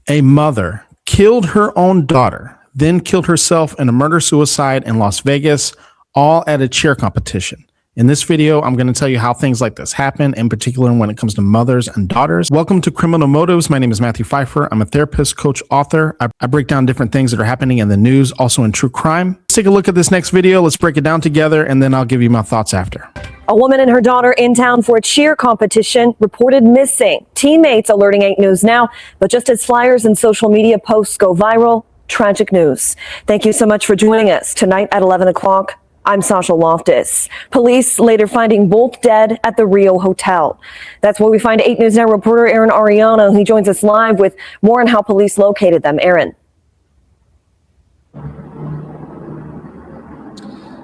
A mother killed her own daughter, then killed herself in a murder-suicide in Las Vegas, all at a cheer competition. In this video, I'm going to tell you how things like this happen, in particular when it comes to mothers and daughters. Welcome to Criminal Motives. My name is Matthew Pfeiffer. I'm a therapist, coach, author. I break down different things that are happening in the news, also in true crime. Let's take a look at this next video. Let's break it down together, and then I'll give you my thoughts after. A woman and her daughter in town for a cheer competition reported missing. Teammates alerting 8 News Now, but just as flyers and social media posts go viral, tragic news. Thank you so much for joining us tonight at 11 o'clock. I'm Sasha Loftus. Police later finding both dead at the Rio Hotel. That's where we find 8 News Now reporter Aaron Ariano. He joins us live with more on how police located them. Aaron.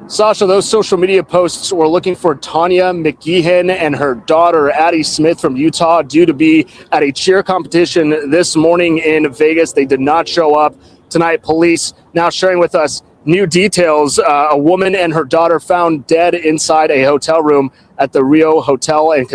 Sasha, those social media posts were looking for Tanya McGeehan and her daughter, Addie Smith from Utah, due to be at a cheer competition this morning in Vegas. They did not show up tonight. Police now sharing with us new details. A woman and her daughter found dead inside a hotel room at the Rio Hotel and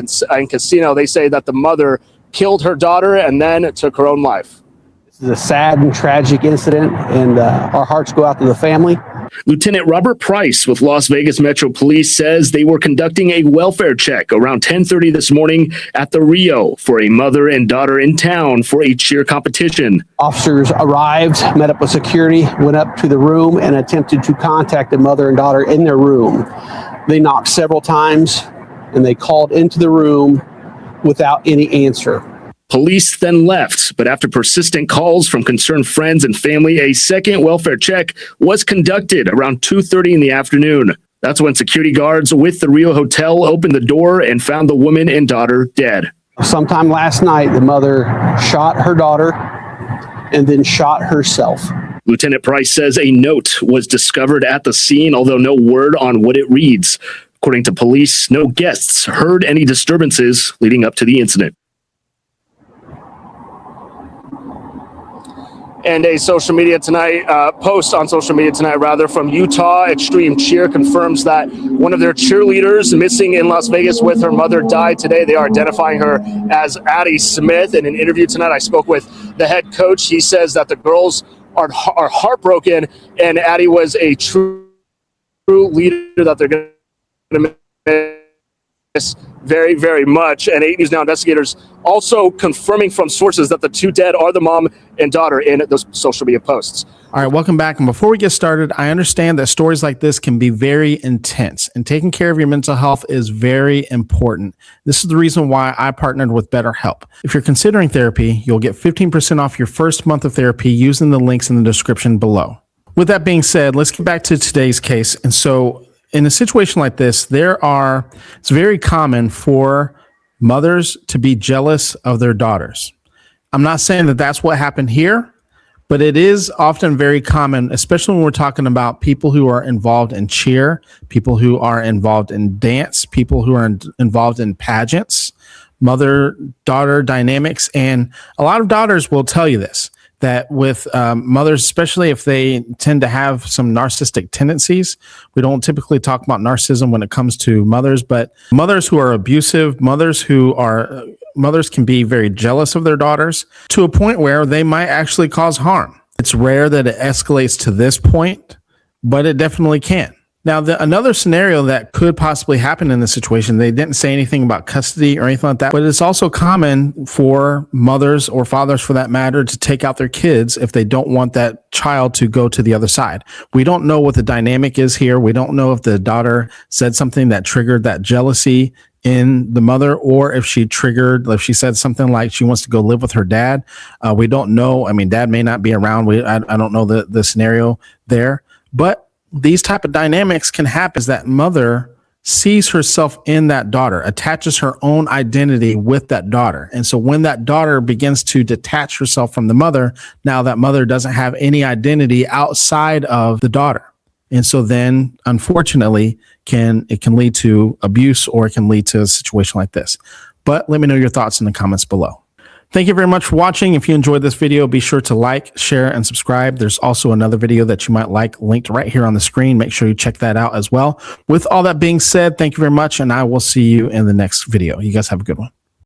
Casino. They say that the mother killed her daughter and then took her own life. This is a sad and tragic incident, and our hearts go out to the family. Lieutenant Robert Price with Las Vegas Metro Police says they were conducting a welfare check around 10:30 this morning at the Rio for a mother and daughter in town for a cheer competition. Officers arrived, met up with security, went up to the room and attempted to contact the mother and daughter in their room. They knocked several times and they called into the room without any answer. Police then left, but after persistent calls from concerned friends and family, a second welfare check was conducted around 2:30 in the afternoon. That's when security guards with the Rio Hotel opened the door and found the woman and daughter dead. Sometime last night, the mother shot her daughter and then shot herself. Lieutenant Price says a note was discovered at the scene, although no word on what it reads. According to police, no guests heard any disturbances leading up to the incident. And a social media tonight, post on social media tonight, rather, from Utah Extreme Cheer confirms that one of their cheerleaders missing in Las Vegas with her mother died today. They are identifying her as Addie Smith. In an interview tonight, I spoke with the head coach. He says that the girls are heartbroken, and Addie was a true leader that they're going to miss very, very much. And 8 News Now investigators also confirming from sources that the two dead are the mom and daughter in those social media posts. All right, welcome back. And before we get started, I understand that stories like this can be very intense, and taking care of your mental health is very important. This is the reason why I partnered with BetterHelp. If you're considering therapy, you'll get 15% off your first month of therapy using the links in the description below. With that being said, let's get back to today's case. And so in a situation like this, it's very common for mothers to be jealous of their daughters. I'm not saying that that's what happened here, but it is often very common, especially when we're talking about people who are involved in cheer, people who are involved in dance, people who are involved in pageants, mother-daughter dynamics. And a lot of daughters will tell you this, that with mothers, especially if they tend to have some narcissistic tendencies. We don't typically talk about narcissism when it comes to mothers, but mothers who are abusive, mothers can be very jealous of their daughters to a point where they might actually cause harm. It's rare that it escalates to this point, but it definitely can. Now, another scenario that could possibly happen in this situation, they didn't say anything about custody or anything like that, but it's also common for mothers or fathers, for that matter, to take out their kids if they don't want that child to go to the other side. We don't know what the dynamic is here. We don't know if the daughter said something that triggered that jealousy in the mother, or if she said something like she wants to go live with her dad. We don't know. I mean, dad may not be around. I don't know the scenario there, but these type of dynamics can happen as that mother sees herself in that daughter, attaches her own identity with that daughter. And so when that daughter begins to detach herself from the mother, now that mother doesn't have any identity outside of the daughter. And so then, unfortunately, it can lead to abuse, or it can lead to a situation like this. But let me know your thoughts in the comments below. Thank you very much for watching. If you enjoyed this video, be sure to like, share, and subscribe. There's also another video that you might like linked right here on the screen. Make sure you check that out as well. With all that being said, thank you very much, and I will see you in the next video. You guys have a good one.